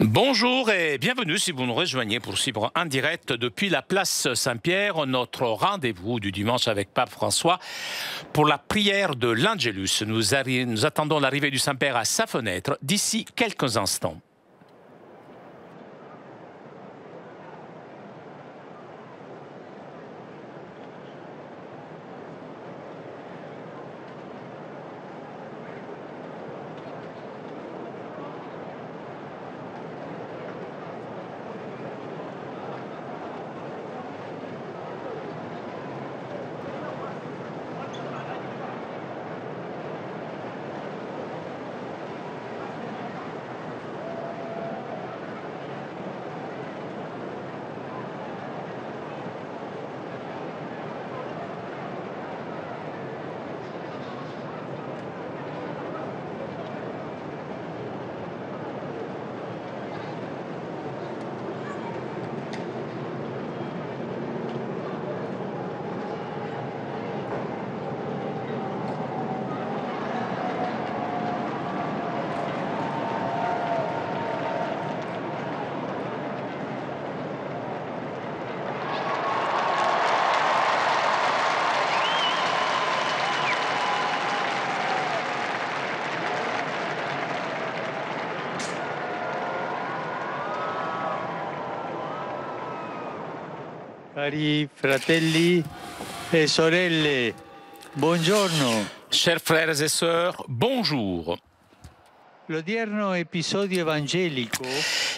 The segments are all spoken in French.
Bonjour et bienvenue si vous nous rejoignez pour suivre en direct depuis la place Saint-Pierre, notre rendez-vous du dimanche avec Pape François pour la prière de l'Angelus. Nous attendons l'arrivée du Saint-Père à sa fenêtre d'ici quelques instants. Cari fratelli e sorelle, buongiorno. Chers frères et sœurs, bonjour. L'odierno episodio evangelico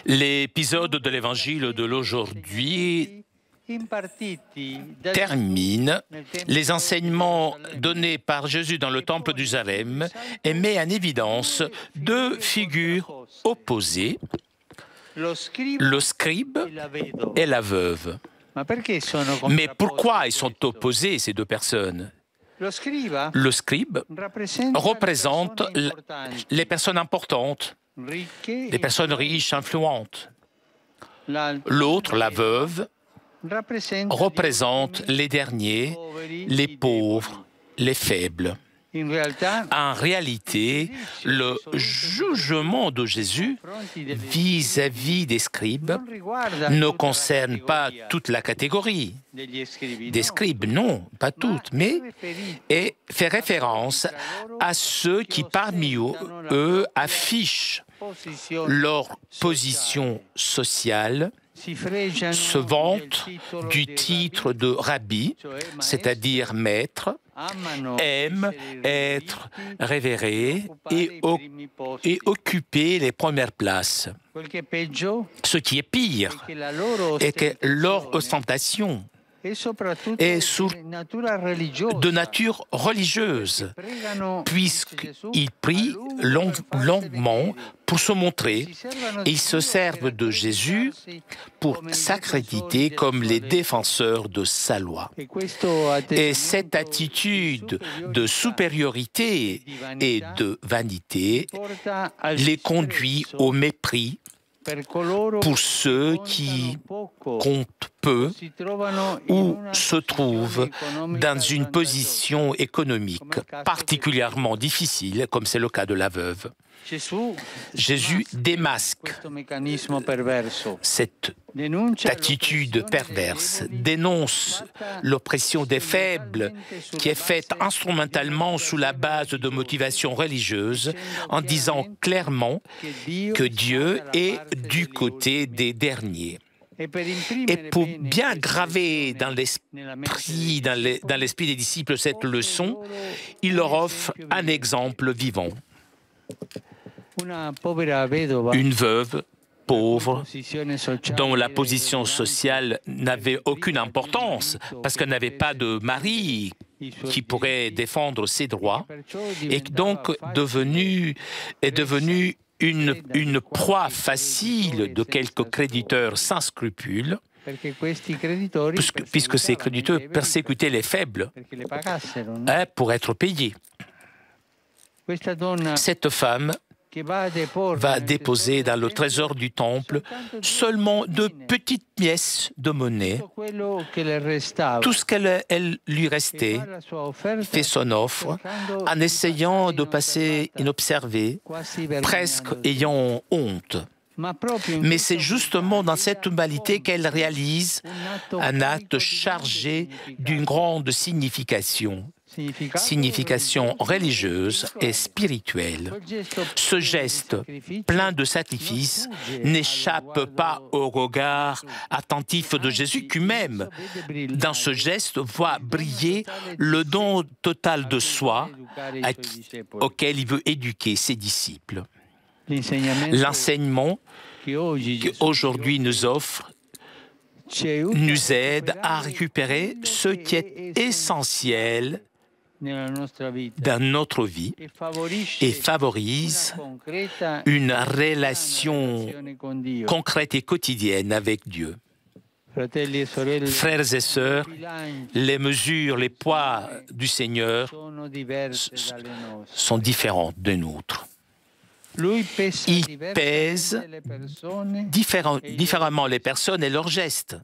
L'épisode de l'évangile de l'aujourd'hui termine les enseignements donnés par Jésus dans le temple du Jérusalem et met en évidence deux figures opposées, le scribe et la veuve. Mais pourquoi ils sont opposés, ces deux personnes? Le scribe représente les personnes importantes, les personnes riches, influentes. L'autre, la veuve, représente les derniers, les pauvres, les faibles. En réalité, le jugement de Jésus vis-à-vis des scribes ne concerne pas toute la catégorie des scribes, non, pas toutes, mais fait référence à ceux qui parmi eux affichent leur position sociale, se vantent du titre de rabbi, c'est-à-dire maître, aiment être révérés et occuper les premières places. Ce qui est pire est que leur ostentation est de nature religieuse, puisqu'ils prient longuement pour se montrer et ils se servent de Jésus pour s'accréditer comme les défenseurs de sa loi. Et cette attitude de supériorité et de vanité les conduit au mépris pour ceux qui comptent peu ou se trouvent dans une position économique particulièrement difficile, comme c'est le cas de la veuve. Jésus démasque cette attitude perverse, dénonce l'oppression des faibles qui est faite instrumentalement sous la base de motivations religieuses en disant clairement que Dieu est du côté des derniers. Et pour bien graver dans l'esprit des disciples cette leçon, il leur offre un exemple vivant. Une veuve pauvre, dont la position sociale n'avait aucune importance, parce qu'elle n'avait pas de mari qui pourrait défendre ses droits, et donc est devenue une proie facile de quelques créditeurs sans scrupules, puisque ces créditeurs persécutaient les faibles pour être payés. Cette femme va déposer dans le trésor du temple seulement de petites pièces de monnaie, tout ce qu'elle lui restait, fait son offre, en essayant de passer inobservée, presque ayant honte. Mais c'est justement dans cette humanité qu'elle réalise un acte chargé d'une grande signification religieuse et spirituelle. Ce geste plein de sacrifice n'échappe pas au regard attentif de Jésus qui même, dans ce geste, voit briller le don total de soi auquel il veut éduquer ses disciples. L'enseignement qu'aujourd'hui nous offre nous aide à récupérer ce qui est essentiel dans notre vie et favorise une relation concrète et quotidienne avec Dieu. Frères et sœurs, les mesures, les poids du Seigneur sont différentes des nôtres. Il pèse différemment les personnes et leurs gestes.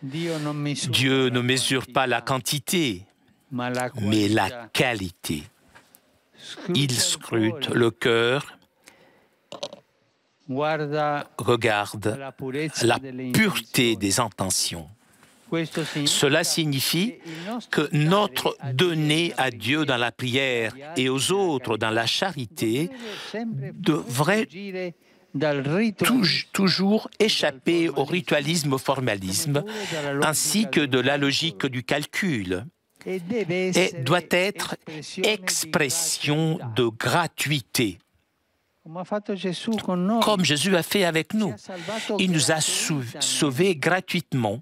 Dieu ne mesure pas la quantité, mais la qualité. Il scrute le cœur, regarde la pureté des intentions. Cela signifie que notre donner à Dieu dans la prière et aux autres dans la charité devrait toujours échapper au ritualisme, au formalisme, ainsi que de la logique du calcul, et doit être expression de gratuité. Comme Jésus a fait avec nous. Il nous a sauvés gratuitement.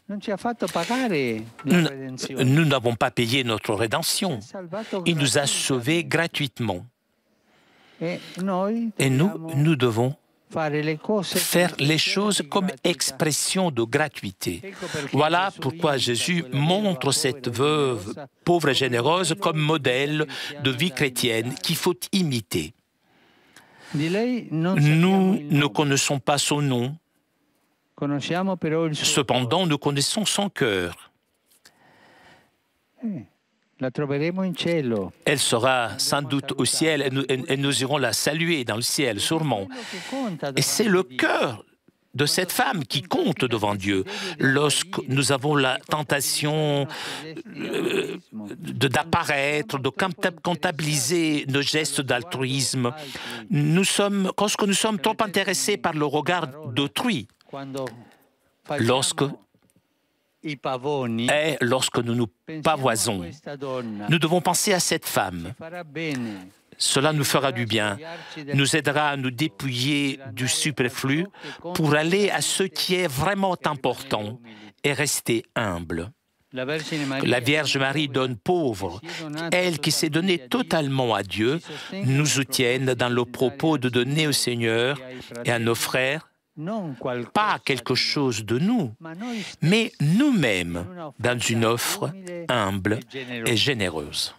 Nous n'avons pas payé notre rédemption. Il nous a sauvés gratuitement. Et nous devons faire les choses comme expression de gratuité. Voilà pourquoi Jésus montre cette veuve pauvre et généreuse comme modèle de vie chrétienne qu'il faut imiter. Nous ne connaissons pas son nom, cependant nous connaissons son cœur. Elle sera sans doute au ciel et nous irons la saluer dans le ciel, sûrement. Et c'est le cœur de cette femme qui compte devant Dieu. Lorsque nous avons la tentation d'apparaître, de comptabiliser nos gestes d'altruisme, lorsque nous sommes trop intéressés par le regard d'autrui, lorsque nous nous pavoisons, nous devons penser à cette femme. Cela nous fera du bien, nous aidera à nous dépouiller du superflu pour aller à ce qui est vraiment important et rester humble. La Vierge Marie donne pauvre, elle qui s'est donnée totalement à Dieu, nous soutienne dans le propos de donner au Seigneur et à nos frères pas quelque chose de nous, mais nous-mêmes dans une offre humble et généreuse.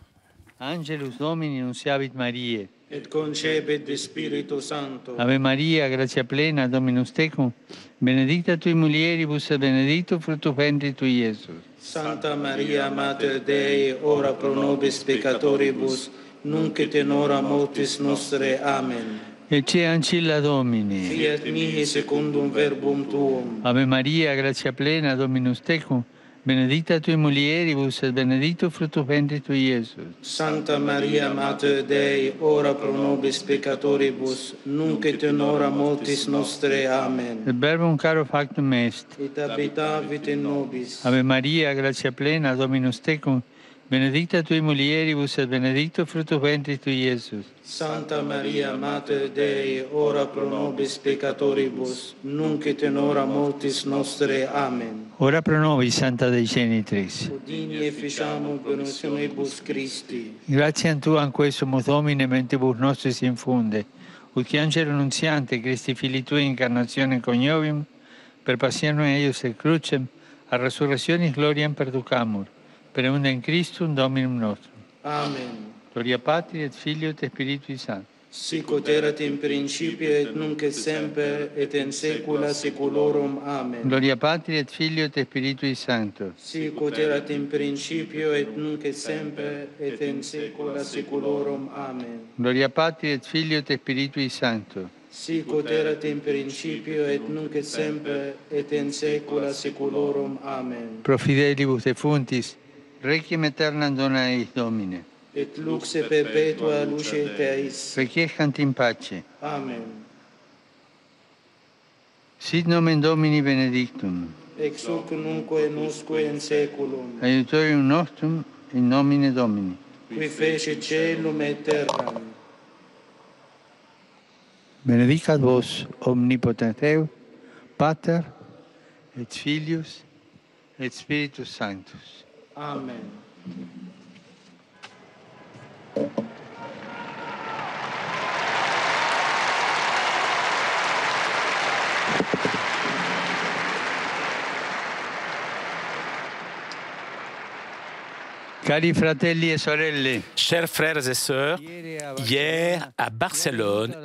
Angelus Domini nunciavit Mariae. Et concepit de Spiritu Sancto. Ave Maria, gratia plena, Dominus tecum, benedicta tui mulieribus et benedictus fructus ventris tui, Iesus. Santa Maria, Mater Dei, ora pro nobis peccatoribus, nunc et in hora mortis nostre. Amen. Ecce ancilla Domini. Fiat mihi secundum verbum tuum. Ave Maria, gratia plena, Dominus tecum, benedicta tui mulieribus et benedictus fructus ventris tui, Iesus. Santa Maria, Mater Dei, ora pro nobis peccatoribus, nunc et in hora mortis nostre. Amen. Et verbum caro factum est. Et habitavit in nobis. Ave Maria, gratia plena, Dominus tecum, benedicta tui mulieribus et benedictus fructus ventris tui, Iesus. Santa Maria, Mater Dei, ora pro nobis peccatoribus, nunc et in hora mortis nostre. Amen. Ora pro nobis, Santa Dei Genitrix. Udini e ficiamur benedictionibus Christi. Gratiam Tuam quesumus Domine mentibus nostris infunde, ut qui angelo nunziante Christi Filii Tui incarnatione coniovium, per passionem eius et crucem, a resurrectionis gloriam perducamur, per eundem Christum Dominum nostrum. Amen. Gloria Patri et Filio et Spiritui Sancto. sic ut erat in principio et nunc et semper et in saecula saeculorum. Amen. Gloria Patri et Filio et Spiritui Sancto. Sic ut erat in principio et nunc et semper et in saecula saeculorum. Amen. Gloria Patri et Filio et Spiritui Sancto. Sic ut erat in principio et nunc et semper et in saecula saeculorum. Amen. Pro fidelibus defuntis, requiem aeternam dona eis Domine. Et luxe perpetua luce Teis. Requiescant in pace. Amen. Sit nomen Domini benedictum. Ex hoc nunquo et usque in saeculum. Aiutorium nostrum in nomine Domini. Qui fece caelum et terram. Benedicat vos omnipotens Deus, Pater et Filius et Spiritus Sanctus. Amen. Cari fratelli e sorelle, Chers frères et sœurs, hier à Barcelone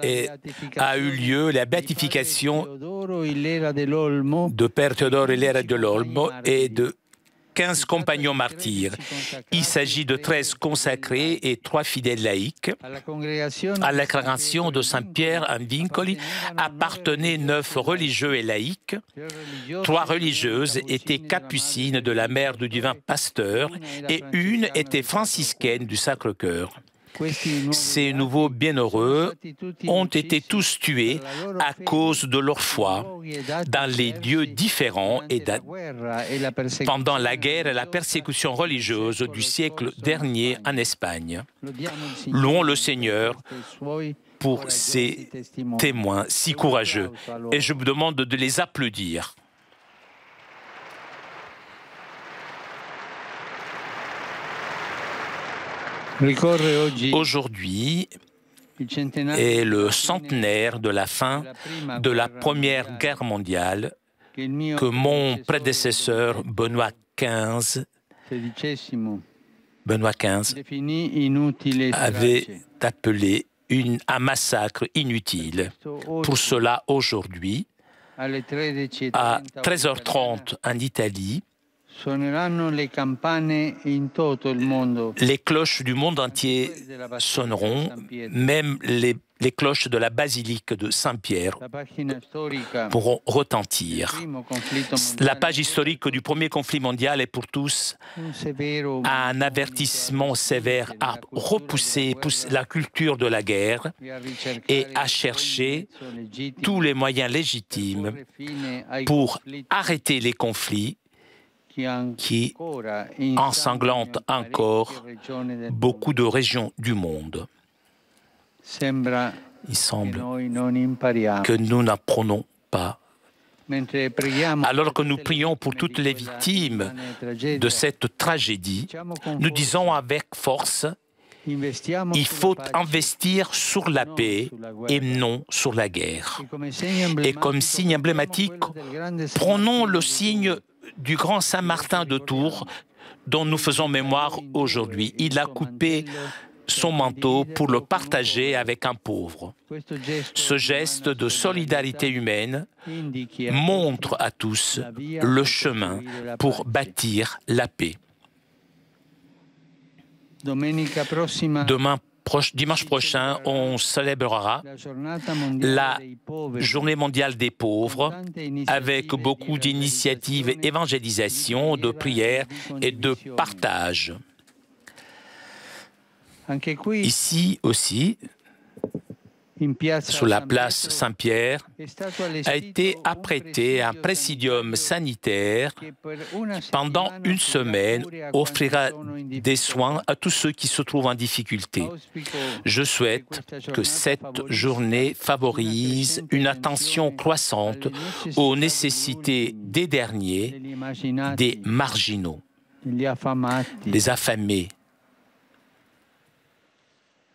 a eu lieu la béatification de Père Théodore Hilera de l'Olmo et de 15 compagnons martyrs. Il s'agit de 13 consacrés et 3 fidèles laïcs. À la congrégation de Saint-Pierre en Vincoli appartenaient 9 religieux et laïcs. 3 religieuses étaient capucines de la Mère du Divin Pasteur et une était franciscaine du Sacre-Cœur. Ces nouveaux bienheureux ont été tous tués à cause de leur foi dans les lieux différents et pendant la guerre et la persécution religieuse du siècle dernier en Espagne. Louons le Seigneur pour ces témoins si courageux et je vous demande de les applaudir. Aujourd'hui est le centenaire de la fin de la Première Guerre mondiale que mon prédécesseur Benoît XV avait appelé un massacre inutile. Pour cela, aujourd'hui, à 13h30 en Italie, les cloches du monde entier sonneront, même les cloches de la basilique de Saint-Pierre pourront retentir. La page historique du premier conflit mondial est pour tous un avertissement sévère à repousser la culture de la guerre et à chercher tous les moyens légitimes pour arrêter les conflits qui ensanglantent encore beaucoup de régions du monde. Il semble que nous n'apprenons pas. Alors que nous prions pour toutes les victimes de cette tragédie, nous disons avec force, il faut investir sur la paix et non sur la guerre. Et comme signe emblématique, prenons le signe du grand Saint-Martin de Tours, dont nous faisons mémoire aujourd'hui. Il a coupé son manteau pour le partager avec un pauvre. Ce geste de solidarité humaine montre à tous le chemin pour bâtir la paix. Dimanche prochain, on célébrera la Journée mondiale des pauvres avec beaucoup d'initiatives d'évangélisation, de prière et de partage. Ici aussi, sur la place Saint-Pierre, a été apprêté un présidium sanitaire pendant une semaine, offrira des soins à tous ceux qui se trouvent en difficulté. Je souhaite que cette journée favorise une attention croissante aux nécessités des derniers, des marginaux, des affamés.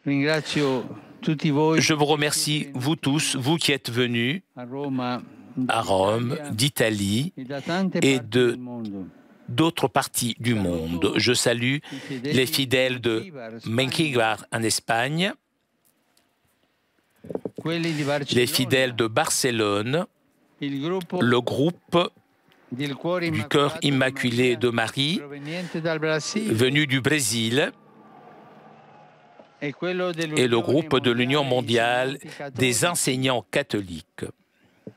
Je vous remercie, vous tous, vous qui êtes venus à Rome, d'Italie et d'autres parties du monde. Je salue les fidèles de Menquíbar en Espagne, les fidèles de Barcelone, le groupe du Cœur Immaculé de Marie, venu du Brésil, et le groupe de l'Union mondiale des enseignants catholiques.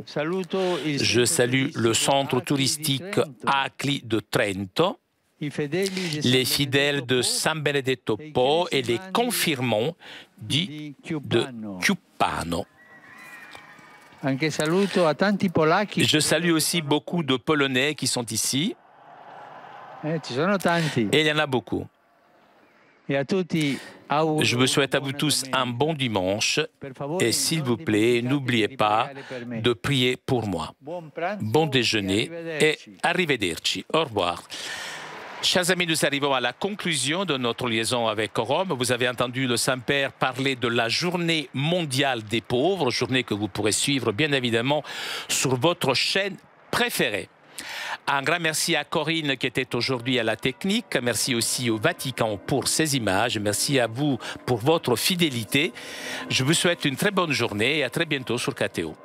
Je salue le centre touristique Acli de Trento, les fidèles de San Benedetto Po et les confirmants de Ciuppano. Je salue aussi beaucoup de Polonais qui sont ici. Et il y en a beaucoup. Je vous souhaite à vous tous un bon dimanche et s'il vous plaît, n'oubliez pas de prier pour moi. Bon déjeuner et arrivederci. Au revoir. Chers amis, nous arrivons à la conclusion de notre liaison avec Rome. Vous avez entendu le Saint-Père parler de la journée mondiale des pauvres, journée que vous pourrez suivre bien évidemment sur votre chaîne préférée. Un grand merci à Corinne qui était aujourd'hui à la technique. Merci aussi au Vatican pour ces images. Merci à vous pour votre fidélité. Je vous souhaite une très bonne journée et à très bientôt sur KTO.